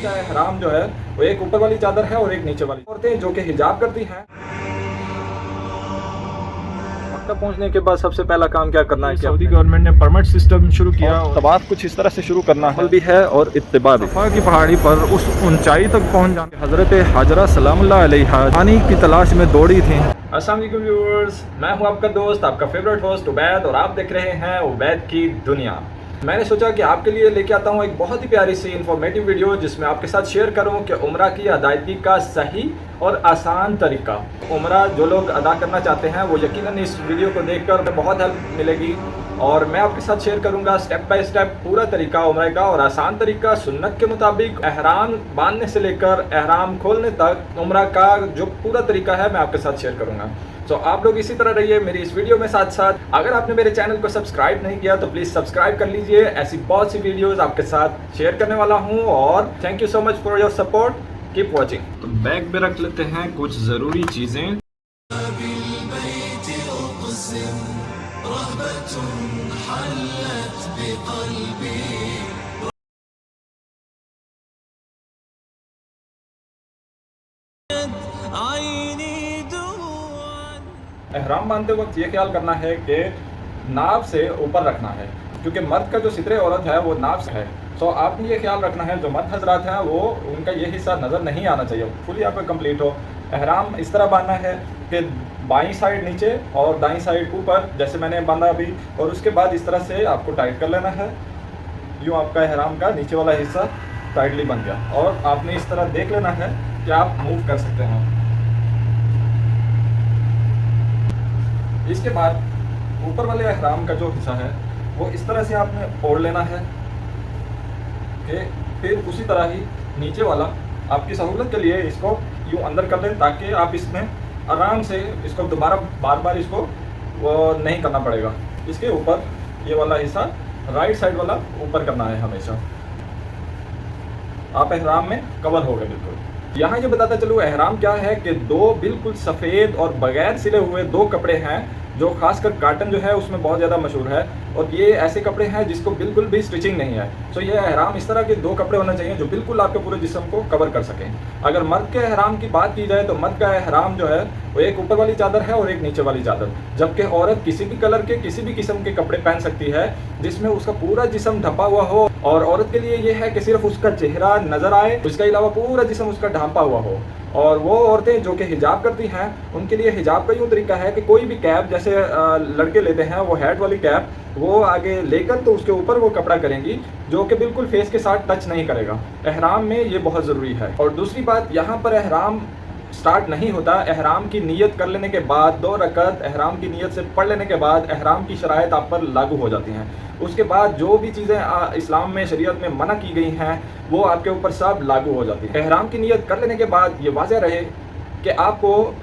का एहराम जो है वो एक ऊपर वाली चादर है और एक नीचे वाली। औरतें जो कि हिजाब करती हैं, मक्का पहुंचने के बाद सबसे पहला काम क्या करना है कि सऊदी गवर्नमेंट ने परमिट सिस्टम शुरू किया और तवाफ कुछ इस तरह से शुरू करना है भी है और इत्तिबा भी। सफ़ा की पहाड़ी पर उस ऊंचाई तक पहुंच जाना। हज़रत हाजरा सलामुल्लाह अलैहा पानी की तलाश में दौड़ी थी। अस्सलाम वालेकुम व्यूअर्स, मैं हूं आपका दोस्त, आपका फेवरेट होस्ट उबैद, और आप देख रहे हैं उबैद की दुनिया। मैंने सोचा कि आपके लिए लेके आता हूं एक बहुत ही प्यारी सी इन्फॉर्मेटिव वीडियो, जिसमें आपके साथ शेयर करूं कि उम्रा की अदायगी का सही और आसान तरीका। उम्रा जो लोग अदा करना चाहते हैं वो यकीनन इस वीडियो को देखकर बहुत हेल्प मिलेगी, और मैं आपके साथ शेयर करूंगा स्टेप बाय स्टेप पूरा तरीका उम्रा का, और आसान तरीका सुन्नत के मुताबिक एहराम बांधने से लेकर एहराम खोलने तक उम्रा का जो पूरा तरीका है मैं आपके साथ शेयर करूंगा। तो आप लोग इसी तरह रहिए मेरी इस वीडियो में साथ साथ। अगर आपने मेरे चैनल को सब्सक्राइब नहीं किया तो प्लीज़ सब्सक्राइब कर लीजिए। ऐसी बहुत सी वीडियोस आपके साथ शेयर करने वाला हूं, और thank you so much for your support, keep watching. तो बैग में रख लेते हैं कुछ ज़रूरी चीज़ें। एहराम बांधते वक्त ये ख्याल करना है कि नाव से ऊपर रखना है, क्योंकि मर्द का जो सितरे औरत है वो नाव से है। तो आपने ये ख्याल रखना है जो मर्द हजरात हैं वो उनका ये हिस्सा नज़र नहीं आना चाहिए, फुली आपका कंप्लीट हो। एहराम इस तरह बांधना है कि बाईं साइड नीचे और दाईं साइड ऊपर, जैसे मैंने बांधा अभी, और उसके बाद इस तरह से आपको टाइट कर लेना है। यूँ आपका एहराम का नीचे वाला हिस्सा टाइटली बन गया, और आपने इस तरह देख लेना है कि आप मूव कर सकते हैं। इसके बाद ऊपर वाले एहराम का जो हिस्सा है वो इस तरह से आपने ओढ़ लेना है कि फिर उसी तरह ही नीचे वाला आपकी सहूलत के लिए इसको यूँ अंदर कर लें, ताकि आप इसमें आराम से इसको दोबारा बार बार इसको वो नहीं करना पड़ेगा। इसके ऊपर ये वाला हिस्सा राइट साइड वाला ऊपर करना है हमेशा। आप एहराम में कवर हो गए बिल्कुल। यहाँ ये बताता चलूँ एहराम क्या है कि दो बिल्कुल सफ़ेद और बगैर सिले हुए दो कपड़े हैं, जो खासकर काटन जो है उसमें बहुत ज़्यादा मशहूर है, और ये ऐसे कपड़े हैं जिसको बिल्कुल भी स्टिचिंग नहीं है। तो ये एहराम इस तरह के दो कपड़े होने चाहिए जो बिल्कुल आपके पूरे जिस्म को कवर कर सकें। अगर मर्द के एहराम की बात की जाए तो मर्द का एहराम जो है वो एक ऊपर वाली चादर है और एक नीचे वाली चादर, जबकि औरत किसी भी कलर के किसी भी किस्म के कपड़े पहन सकती है जिसमें उसका पूरा जिस्म ढपा हुआ हो, और औरत के लिए ये है कि सिर्फ उसका चेहरा नज़र आए, उसके अलावा पूरा जिस्म उसका ढांपा हुआ हो। और वो औरतें जो कि हिजाब करती हैं उनके लिए हिजाब का यूँ तरीका है कि कोई भी कैप, जैसे लड़के लेते हैं वो हैट वाली कैप, वो आगे लेकर तो उसके ऊपर वो कपड़ा करेंगी जो कि बिल्कुल फेस के साथ टच नहीं करेगा। एहराम में ये बहुत ज़रूरी है। और दूसरी बात, यहाँ पर एहराम स्टार्ट नहीं होता, एहराम की नीयत कर लेने के बाद 2 रकअत एहराम की नीयत से पढ़ लेने के बाद एहराम की शराइत आप पर लागू हो जाती हैं। उसके बाद जो भी चीज़ें इस्लाम में शरीयत में मना की गई हैं वो आपके ऊपर सब लागू हो जाती हैं। एहराम की नीयत कर लेने के बाद ये वाज़ह रहे कि आपको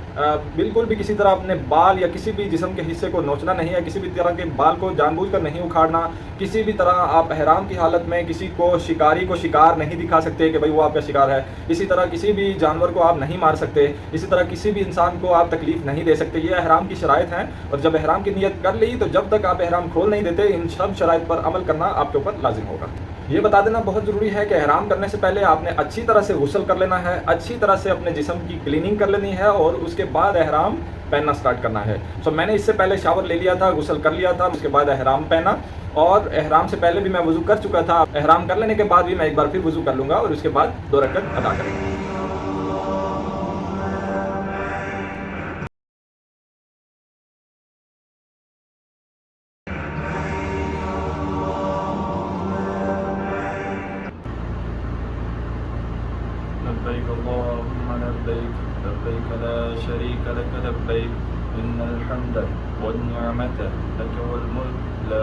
बिल्कुल भी किसी तरह अपने बाल या किसी भी जिस्म के हिस्से को नोचना नहीं है, किसी भी तरह के बाल को जानबूझकर नहीं उखाड़ना, किसी भी तरह आप एहराम की हालत में किसी को शिकारी को शिकार नहीं दिखा सकते कि भाई वो आपका शिकार है। इसी तरह किसी भी जानवर को आप नहीं मार सकते, इसी तरह किसी भी इंसान को आप तकलीफ़ नहीं दे सकते। ये एहराम की शराइत हैं, और जब एहराम की नीयत कर ली तो जब तक आप एहराम खोल नहीं देते इन सब शराइत पर अमल करना आपके ऊपर लाजिम होगा। ये बता देना बहुत ज़रूरी है कि एहराम करने से पहले आपने अच्छी तरह से गुस्ल कर लेना है, अच्छी तरह से अपने जिस्म की क्लीनिंग कर लेनी है, और उसके बाद एहराम पहनना स्टार्ट करना है। तो मैंने इससे पहले शावर ले लिया था, गुस्ल कर लिया था, उसके बाद एहराम पहना, और एहराम से पहले भी मैं वज़ू कर चुका था। एहराम कर लेने के बाद भी मैं एक बार फिर वज़ू कर लूँगा, और उसके बाद 2 रकअत अदा करेंगे। लब्बैक अल्लाहुम्मा लब्बैक, लब्बैक ला शरीक लक लब्बैक, इन्नल हम्द वन्निअमत लक वल मुल्क ला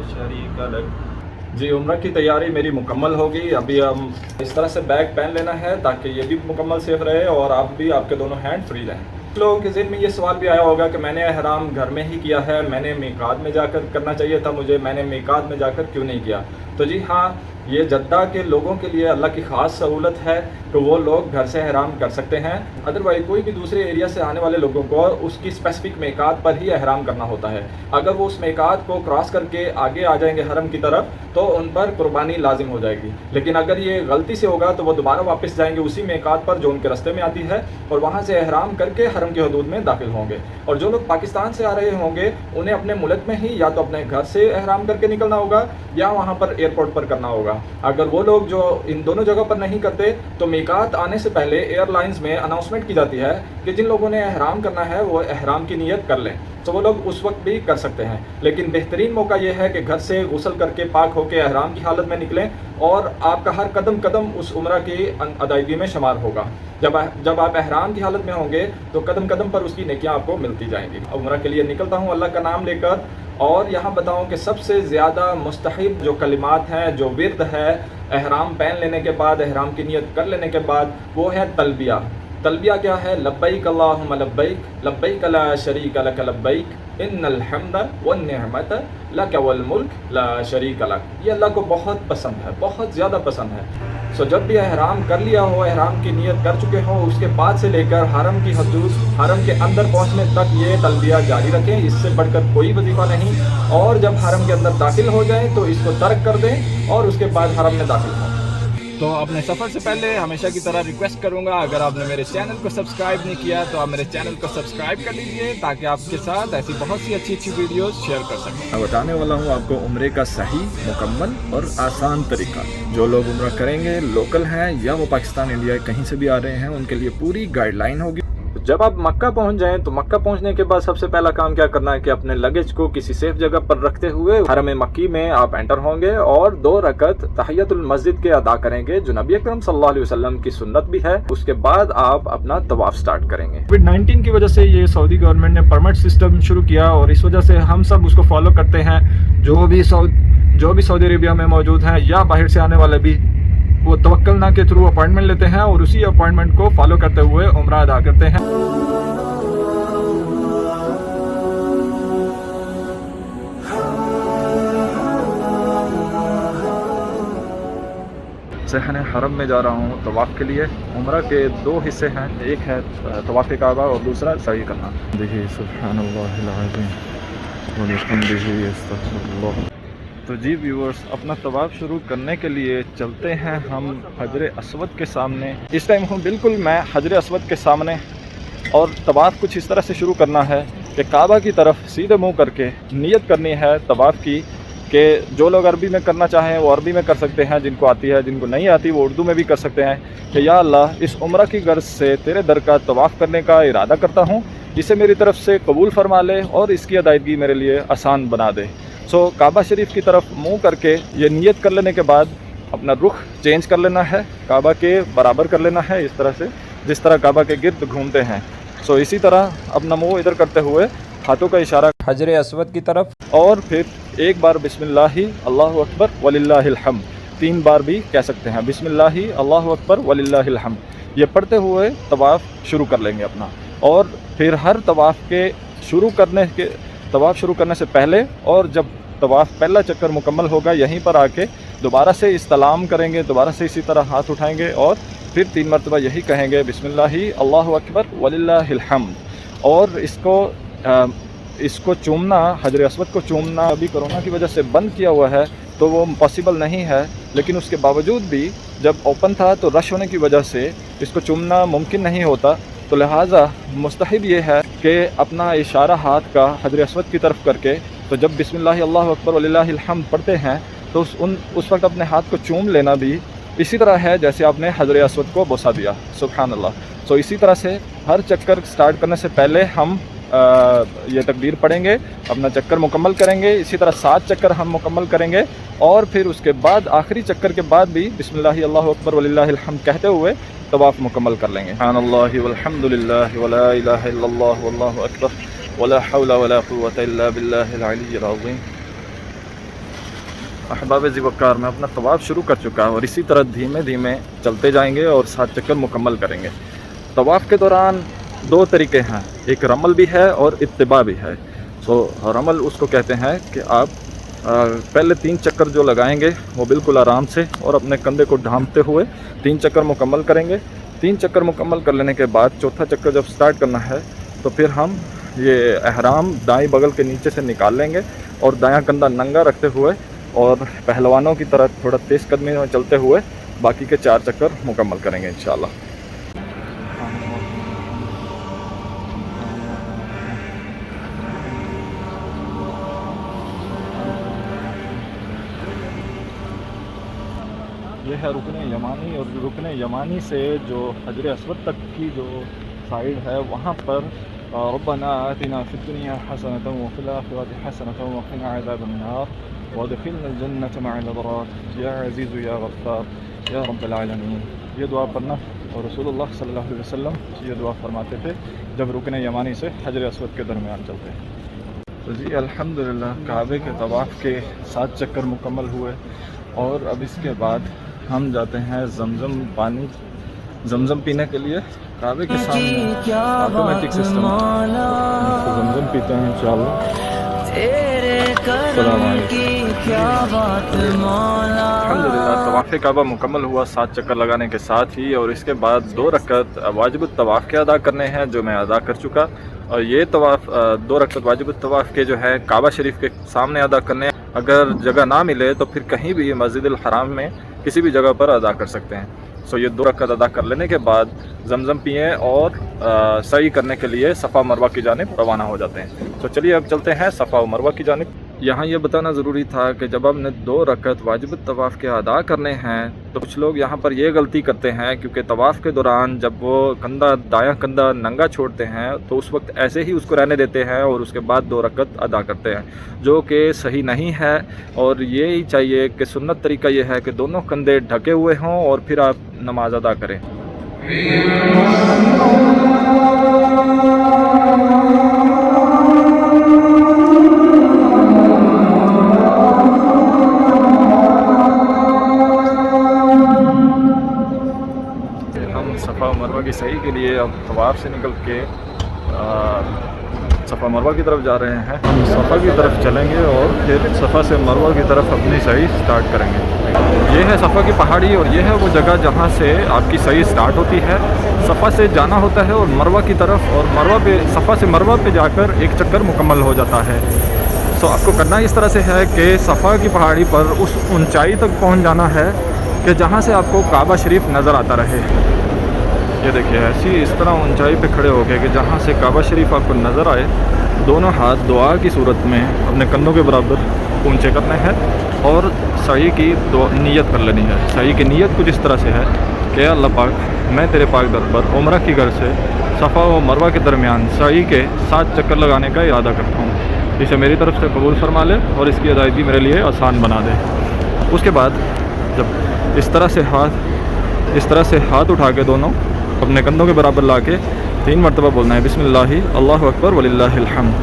शरीक लक। जी, उम्रा की तैयारी मेरी मुकम्मल होगी। अभी हम इस तरह से बैग पहन लेना है ताकि ये भी मुकम्मल सेफ रहे और आप भी, आपके दोनों हैंड फ्री रहें। लोगों के ज़हन में ये सवाल भी आया होगा कि मैंने एहराम घर में ही किया है, मैंने मीकात में जाकर करना चाहिए था मुझे, मैंने मीकात में जाकर क्यों नहीं किया। تو جی ہاں، یہ جدہ کے لوگوں کے لیے اللہ کی خاص سہولت ہے کہ وہ لوگ گھر سے احرام کر سکتے ہیں۔ ادروائز کوئی بھی دوسرے ایریا سے آنے والے لوگوں کو اس کی اسپیسیفک میقات پر ہی احرام کرنا ہوتا ہے۔ اگر وہ اس میقات کو کراس کر کے آگے آ جائیں گے حرم کی طرف تو ان پر قربانی لازم ہو جائے گی، لیکن اگر یہ غلطی سے ہوگا تو وہ دوبارہ واپس جائیں گے اسی میقات پر جو ان کے راستے میں آتی ہے، اور وہاں سے احرام کر کے حرم کی حدود میں داخل ہوں گے۔ اور جو لوگ پاکستان سے آ رہے ہوں گے انہیں اپنے ملک میں ہی یا تو اپنے گھر سے احرام کر کے نکلنا ہوگا یا وہاں پر ایئرپورٹ پر کرنا ہوگا۔ اگر وہ لوگ جو ان دونوں جگہ پر نہیں کرتے تو میقات آنے سے پہلے ایئر لائنز میں اناؤنسمنٹ کی جاتی ہے کہ جن لوگوں نے احرام کرنا ہے وہ احرام کی نیت کر لیں، تو وہ لوگ اس وقت بھی کر سکتے ہیں۔ لیکن بہترین موقع یہ ہے کہ گھر سے غسل کر کے پاک ہو کے احرام کی حالت میں نکلیں، اور آپ کا ہر قدم قدم اس عمرہ کی ادائیگی میں شمار ہوگا۔ جب آپ احرام کی حالت میں ہوں گے تو قدم قدم پر اس کی نیکیاں آپ کو ملتی جائیں گی۔ عمرہ کے لیے نکلتا ہوں اللہ کا نام لے کر، اور یہاں بتاؤں کہ سب سے زیادہ مستحب جو کلمات ہیں، جو ورد ہے احرام پہن لینے کے بعد، احرام کی نیت کر لینے کے بعد، وہ ہے تلبیہ۔ تلبیہ کیا ہے؟ لبیک اللہم لبیک، لبیک لا شریک لک لبیک، ان الحمد والنعمت لک والملک لا شریک لک۔ یہ اللہ کو بہت پسند ہے، بہت زیادہ پسند ہے۔ جب بھی احرام کر لیا ہو، احرام کی نیت کر چکے ہوں، اس کے بعد سے لے کر حرم کی حدود، حرم کے اندر پہنچنے تک یہ تلبیہ جاری رکھیں، اس سے بڑھ کر کوئی وظیفہ نہیں۔ اور جب حرم کے اندر داخل ہو جائیں تو اس کو ترک کر دیں اور اس کے بعد حرم میں داخل ہوں۔ تو اپنے سفر سے پہلے ہمیشہ کی طرح ریکویسٹ کروں گا، اگر آپ نے میرے چینل کو سبسکرائب نہیں کیا تو آپ میرے چینل کو سبسکرائب کر لیجئے تاکہ آپ کے ساتھ ایسی بہت سی اچھی ویڈیوز شیئر کر سکیں۔ میں بتانے والا ہوں آپ کو عمرے کا صحیح، مکمل اور آسان طریقہ۔ جو لوگ عمرہ کریں گے، لوکل ہیں یا وہ پاکستان انڈیا کہیں سے بھی آ رہے ہیں، ان کے لیے پوری گائیڈ لائن ہوگی۔ جب آپ مکہ پہنچ جائیں تو مکہ پہنچنے کے بعد سب سے پہلا کام کیا کرنا ہے کہ اپنے لگیج کو کسی سیف جگہ پر رکھتے ہوئے حرم مکی میں آپ انٹر ہوں گے اور 2 رکعت تحیۃ المسجد کے ادا کریں گے، جو نبی اکرم صلی اللہ علیہ وسلم کی سنت بھی ہے۔ اس کے بعد آپ اپنا طواف سٹارٹ کریں گے۔ کووڈ-19 کی وجہ سے یہ سعودی گورنمنٹ نے پرمٹ سسٹم شروع کیا اور اس وجہ سے ہم سب اس کو فالو کرتے ہیں۔ جو بھی سعودی عربیہ میں موجود ہیں یا باہر سے آنے والے بھی، وہ توکلنا کے تھرو اپوائنٹمنٹ لیتے ہیں اور اسی اپوائنٹمنٹ کو فالو کرتے ہوئے عمرہ ادا کرتے ہیں۔ صحن حرم میں جا رہا ہوں طواف کے لیے۔ عمرہ کے 2 حصے ہیں، ایک ہے طواف کعبہ اور دوسرا سعی کرنا۔ دیکھیے سبحان اللہ العظیم وبحمدہ استغفر اللہ۔ تو جی ویورز، اپنا طواف شروع کرنے کے لیے چلتے ہیں ہم حجر اسود کے سامنے۔ اس ٹائم ہوں بالکل میں حجر اسود کے سامنے، اور طواف کچھ اس طرح سے شروع کرنا ہے کہ کعبہ کی طرف سیدھے منہ کر کے نیت کرنی ہے طواف کی، کہ جو لوگ عربی میں کرنا چاہیں وہ عربی میں کر سکتے ہیں، جن کو آتی ہے، جن کو نہیں آتی وہ اردو میں بھی کر سکتے ہیں، کہ یا اللہ اس عمرہ کی غرض سے تیرے در کا طواف کرنے کا ارادہ کرتا ہوں، اسے میری طرف سے قبول فرما لے اور اس کی ادائیگی میرے لیے آسان بنا دے۔ کعبہ شریف کی طرف منہ کر کے یہ نیت کر لینے کے بعد اپنا رخ چینج کر لینا ہے، کعبہ کے برابر کر لینا ہے، اس طرح سے جس طرح کعبہ کے گرد گھومتے ہیں۔ اسی طرح اپنا منہ ادھر کرتے ہوئے ہاتھوں کا اشارہ حجر اسود کی طرف، اور پھر ایک بار بسم اللہ اللہ اکبر وللہ الحمد 3 بار بھی کہہ سکتے ہیں، بسم اللہ اللہ اکبر وللہ الحمد، یہ پڑھتے ہوئے طواف شروع کر لیں گے اپنا۔ اور پھر ہر طواف شروع کرنے سے پہلے اور جب طواف پہلا چکر مکمل ہوگا یہیں پر آ کے دوبارہ سے استلام کریں گے، دوبارہ سے اسی طرح ہاتھ اٹھائیں گے اور پھر 3 مرتبہ یہی کہیں گے، بسم اللہ اللہ اکبر وللہ الحمد۔ اور اس کو چومنا، حجر اسود کو چومنا ابھی کرونا کی وجہ سے بند کیا ہوا ہے تو وہ پاسبل نہیں ہے، لیکن اس کے باوجود بھی جب اوپن تھا تو رش ہونے کی وجہ سے اس کو چومنا ممکن نہیں ہوتا، تو لہٰذا مستحب یہ ہے کہ اپنا اشارہ ہاتھ کا حجر اسود کی طرف کر کے، تو جب بسم اللہ اللہ اکبر وللہ الحمد پڑھتے ہیں تو اس وقت اپنے ہاتھ کو چوم لینا بھی اسی طرح ہے جیسے آپ نے حجر اسود کو بوسہ دیا۔ سبحان اللہ۔ اسی طرح سے ہر چکر سٹارٹ کرنے سے پہلے ہم یہ تکبیر پڑھیں گے، اپنا چکر مکمل کریں گے، اسی طرح 7 چکر ہم مکمل کریں گے، اور پھر اس کے بعد آخری چکر کے بعد بھی بسم اللہ اللہ اکبر وللہ الحمد کہتے ہوئے طواف مکمل کر لیں گے۔ سبحان اللہ والحمد للہ ولا الہ الا اللہ واللہ اکبر ولا حول ولا قوة الا باللہ العلی العظیم۔ احباب ذی وقار، میں اپنا طواف شروع کر چکا ہوں اور اسی طرح دھیمے دھیمے چلتے جائیں گے اور 7 چکر مکمل کریں گے۔ طواف کے دوران 2 طریقے ہیں، ایک رمل بھی ہے اور اتباع بھی ہے۔ رمل اس کو کہتے ہیں کہ آپ पहले 3 चक्कर जो लगाएंगे वो बिल्कुल आराम से और अपने कंधे को ढांपते हुए 3 चक्कर मुकम्मल करेंगे। 3 चक्कर मुकम्मल कर लेने के बाद चौथा चक्कर जब स्टार्ट करना है तो फिर हम ये अहराम दाएं बगल के नीचे से निकाल लेंगे और दायां कंधा नंगा रखते हुए और पहलवानों की तरह थोड़ा तेज़ कदमी में चलते हुए बाकी के 4 चक्कर मुकम्मल करेंगे इंशाल्लाह। ये है रुकने यमानी, और रुकने यमानी से जो हजर अस्वद तक की जो साइड है वहाँ पर रब्बना आतिना फिद्दुनिया हसनतन व फिल आखिरति हसनतन व क़िना अज़ाबन्नार वअदखिलना जन्नत मअल अबरार या अज़ीज़ु या गफ़्फ़ार या रब्बल आलमीन। ये दुआ पढ़ना और रसूलुल्लाह सल्लल्लाहु अलैहि वसल्लम ये दुआ फरमाते थे जब रुकने यमानी से हजर अस्वद के दरमियान चलते हैं। तो जी अल्हम्दुलिल्लाह काबे के तवाफ़ के 7 चक्कर मुकम्मल हुए और अब इसके बाद हम जाते हैं जमजम पीने के लिए। काबे के सामने ऑटोमेटिक सिस्टम जमजम पीते हैं इंशाल्लाह। अल्हम्दुलिल्लाह तवाफ़े काबा मुकम्मल हुआ 7 चक्कर लगाने के साथ ही, और इसके बाद 2 रकअत वाजिबुत तवाफ़ के अदा करने हैं जो मैं अदा कर चुका। और ये तवाफ़ 2 रकअत वाजिबुत तवाफ़ के जो है काबा शरीफ के सामने अदा करने हैं। अगर जगह ना मिले तो फिर कहीं भी मस्जिदुल हराम में किसी भी जगह पर अदा कर सकते हैं। सो ये 2 रकअत अदा कर लेने के बाद जमजम पिए और सई करने के लिए सफ़ा मरवा की जानिब रवाना हो जाते हैं। तो चलिए अब चलते हैं सफ़ा और मरवा की जानिब। यहाँ ये बताना ज़रूरी था कि जब हमने 2 रकअत वाजिबुत तवाफ़ के अदा करने हैं तो कुछ लोग यहाँ पर ये गलती करते हैं, क्योंकि तवाफ़ के दौरान जब वो दायां कंधा नंगा छोड़ते हैं तो उस वक्त ऐसे ही उसको रहने देते हैं और उसके बाद 2 रकअत अदा करते हैं, जो कि सही नहीं है। और ये ही चाहिए कि सुन्नत तरीका ये है कि दोनों कंधे ढके हुए हों और फिर आप नमाज अदा करें। सफ़ा मरवा की सही के लिए अब तवाफ़ से निकल के सफ़ा मरवा की तरफ जा रहे हैं। हम सफ़ा की तरफ चलेंगे और फिर सफ़ा से मरवा की तरफ अपनी सही स्टार्ट करेंगे। ये है सफ़ा की पहाड़ी और ये है वो जगह जहाँ से आपकी सही स्टार्ट होती है। सफ़ा से जाना होता है और मरवा की तरफ, और मरवा पे सफ़ा से मरवा पे जाकर 1 चक्कर मुकम्मल हो जाता है। तो आपको करना इस तरह से है कि सफ़ा की पहाड़ी पर उस ऊंचाई तक पहुँच जाना है कि जहाँ से आपको काबा शरीफ नज़र आता रहे। ये देखिए ऐसी इस तरह ऊंचाई पे खड़े हो गए कि जहाँ से काबा शरीफ आपको नज़र आए। दोनों हाथ दुआ की सूरत में अपने कंधों के बराबर ऊंचे करने हैं और सही की नीयत कर लेनी है। सही की नीयत कुछ इस तरह से है कि अल्लाह पाक, मैं तेरे पाक दर पर उम्रा की घर से सफ़ा व मरवा के दरमियान सही के 7 चक्कर लगाने का इरादा करता हूँ। इसे मेरी तरफ से कबूल फरमा ले और इसकी अदायगी मेरे लिए आसान बना दे। उसके बाद जब इस तरह से हाथ उठा के दोनों अपने कंधों के बराबर ला के 3 मरतबा बोलना है बिस्मिल्लाहि अल्लाहु अकबर वलिल्लाहिल हम्द।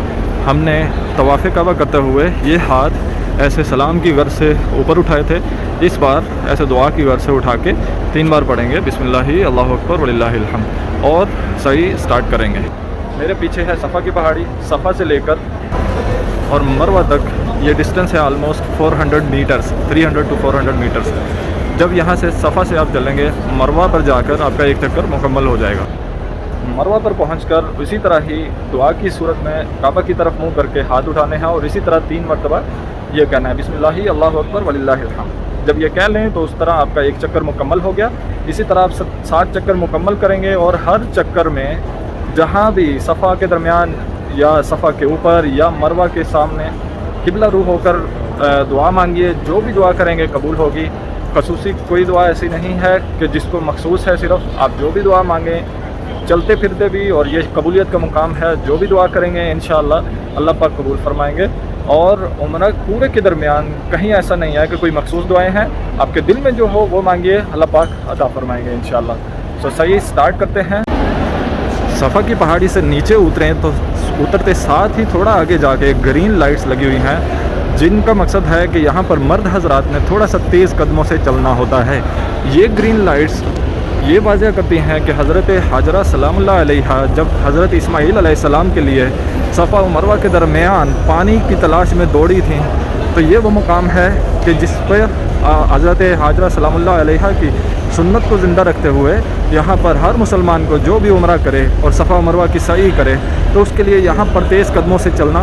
हमने तवाफ़े काबा करते हुए ये हाथ ऐसे सलाम की गर्ज से ऊपर उठाए थे, इस बार ऐसे दुआ की गर्ज से उठा के 3 बार पढ़ेंगे बिस्मिल्लाहि अल्लाहु अकबर वलिल्लाहिल हम्द और सही स्टार्ट करेंगे। मेरे पीछे है सफ़ा की पहाड़ी। सफ़ा से लेकर और मरवा तक ये डिस्टेंस है ऑलमोस्ट 400 मीटर्स, 300 to 400 मीटर्स। जब यहाँ से सफ़ा से आप चलेंगे मरवा पर जाकर आपका 1 चक्कर मुकम्मल हो जाएगा। मरवा पर पहुंचकर इसी तरह ही दुआ की सूरत में काबा की तरफ मुंह करके हाथ उठाने हैं और इसी तरह 3 मरतबा ये कहना है बिस्मिल्लाहि अल्लाहु अकबर वलिल्लाहिल हम्द। जब ये कह लें तो उस तरह आपका 1 चक्कर मुकम्मल हो गया। इसी तरह आप 7 चक्कर मुकम्मल करेंगे और हर चक्कर में जहाँ भी सफ़ा के दरमियान या सफ़ा के ऊपर या मरवा के सामने किबला रूह होकर दुआ मांगिए। जो भी दुआ करेंगे कबूल होगी। खसूसी कोई दुआ ऐसी नहीं है कि जिसको मखसूस है, सिर्फ आप जो भी दुआ मांगें चलते फिरते भी, और ये कबूलियत का मुकाम है। जो भी दुआ करेंगे इंशाअल्लाह अल्लाह पाक कबूल फरमाएंगे। और उम्रा पूरे के दरमियान कहीं ऐसा नहीं है कि कोई मखसूस दुआएं हैं, आपके दिल में जो हो वो मांगिए, अल्लाह पाक अता फरमाएंगे इंशाअल्लाह। तो सही स्टार्ट करते हैं। सफ़ा की पहाड़ी से नीचे उतरें तो उतरते साथ ही थोड़ा आगे जाके ग्रीन लाइट्स लगी हुई हैं, जिनका मकसद है कि यहाँ पर मर्द हजरात ने थोड़ा सा तेज़ कदमों से चलना होता है। ये ग्रीन लाइट्स ये वाज़ह करती हैं कि हज़रत हाजरा सलामुल्लाह अलैहा जब हज़रत इस्माईल अलैहिस्सलाम के लिए सफ़ा व मरवा के दरमियान पानी की तलाश में दौड़ी थीं تو یہ وہ مقام ہے کہ جس پر حضرت حاجرہ سلام اللہ علیہا کی سنت کو زندہ رکھتے ہوئے یہاں پر ہر مسلمان کو جو بھی عمرہ کرے اور صفا مروہ کی سعی کرے تو اس کے لیے یہاں پر تیز قدموں سے چلنا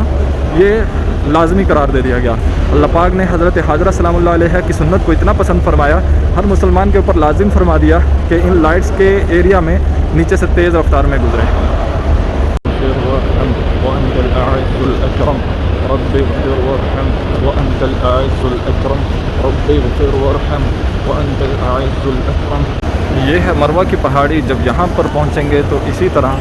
یہ لازمی قرار دے دیا گیا۔ اللہ پاک نے حضرت حاجرہ سلام اللہ علیہ کی سنت کو اتنا پسند فرمایا، ہر مسلمان کے اوپر لازم فرما دیا کہ ان لائٹس کے ایریا میں نیچے سے تیز رفتار میں گزریں۔ رب اغفر وارحم وانت الاعز الاکرم، رب اغفر وارحم وانت الاعز الاکرم۔ یہ ہے مروہ کی پہاڑی۔ جب یہاں پر پہنچیں گے تو اسی طرح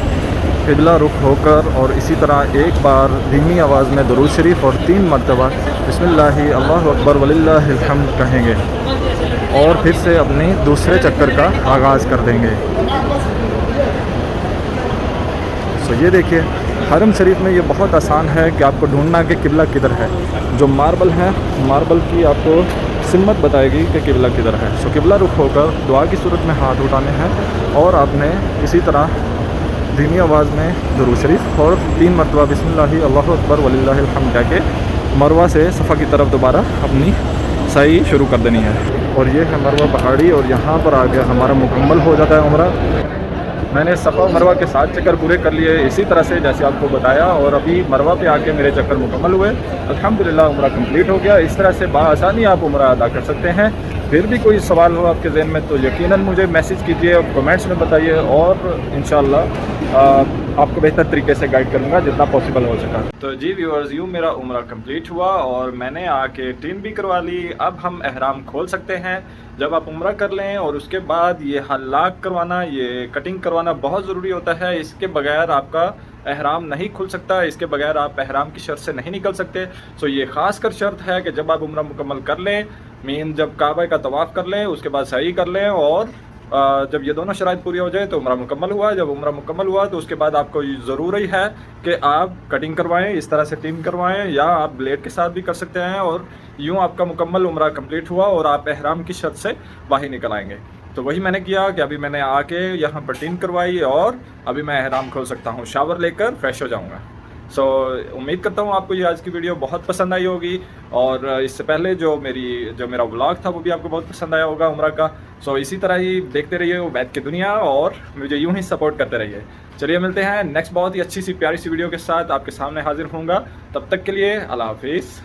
قبلہ رخ ہو کر اور اسی طرح ایک بار دھیمی آواز میں درود شریف اور 3 مرتبہ بسم اللہ اللہ اکبر وللہ الحمد کہیں گے اور پھر سے اپنے دوسرے چکر کا آغاز کر دیں گے۔ یہ دیکھیے حرم شریف میں یہ بہت آسان ہے کہ آپ کو ڈھونڈنا کہ قبلہ کدھر ہے۔ جو ماربل ہے، ماربل کی آپ کو سمت بتائے گی کہ قبلہ کدھر ہے۔ سو قبلہ رخ ہو کر دعا کی صورت میں ہاتھ اٹھانے ہیں اور آپ نے اسی طرح دھیمی آواز میں درود شریف اور 3 مرتبہ بسم اللہ اللہ اکبر وللہ الحمد کہہ کے مروہ سے صفا کی طرف دوبارہ اپنی سعی شروع کر دینی ہے۔ اور یہ ہے مروہ پہاڑی اور یہاں پر آ کے ہمارا مکمل ہو جاتا ہے عمرہ۔ میں نے صفا مروہ کے 7 چکر پورے کر لیے اسی طرح سے جیسے آپ کو بتایا، اور ابھی مروہ پہ آ کے میرے چکر مکمل ہوئے، الحمدللہ عمرہ کمپلیٹ ہو گیا۔ اس طرح سے بآسانی آپ عمرہ ادا کر سکتے ہیں۔ پھر بھی کوئی سوال ہو آپ کے ذہن میں تو یقیناً مجھے میسج کیجیے اور کمنٹس میں بتائیے، اور انشاءاللہ آپ کو بہتر طریقے سے گائیڈ کروں گا جتنا پاسبل ہو سکا۔ تو جی ویورز، یوں میرا عمرہ کمپلیٹ ہوا اور میں نے آ کے ٹین بھی کروا لی۔ اب ہم احرام کھول سکتے ہیں۔ جب آپ عمرہ کر لیں اور اس کے بعد یہ حلاق کروانا، یہ کٹنگ کروانا بہت ضروری ہوتا ہے۔ اس کے بغیر آپ کا احرام نہیں کھل سکتا، اس کے بغیر آپ احرام کی شرط سے نہیں نکل سکتے۔ سو یہ خاص کر شرط ہے کہ جب آپ عمرہ مکمل کر لیں، جب کعبہ کا طواف کر لیں، اس کے بعد سعی کر لیں، اور جب یہ دونوں شرائط پوری ہو جائے تو عمرہ مکمل ہوا۔ جب عمرہ مکمل ہوا تو اس کے بعد آپ کو ضروری ہے کہ آپ کٹنگ کروائیں، اس طرح سے ٹیم کروائیں، یا آپ بلیڈ کے ساتھ بھی کر سکتے ہیں، اور یوں آپ کا مکمل عمرہ کمپلیٹ ہوا اور آپ احرام کی شرط سے باہر نکل آئیں گے۔ تو وہی میں نے کیا کہ ابھی میں نے آ کے یہاں پر ٹین کروائی اور ابھی میں احرام کھول سکتا ہوں، شاور لے کر فریش ہو جاؤں گا۔ سو امید کرتا ہوں آپ کو یہ آج کی ویڈیو بہت پسند آئی ہوگی، اور اس سے پہلے جو میرا ولاگ تھا وہ بھی آپ کو بہت پسند آیا ہوگا عمرہ کا۔ سو اسی طرح ہی دیکھتے رہیے عبید کی دنیا اور مجھے یوں ہی سپورٹ کرتے رہیے۔ چلیے ملتے ہیں نیکسٹ بہت ہی اچھی سی پیاری سی ویڈیو کے ساتھ، آپ کے سامنے حاضر ہوں گا۔ تب تک کے لیے اللہ حافظ۔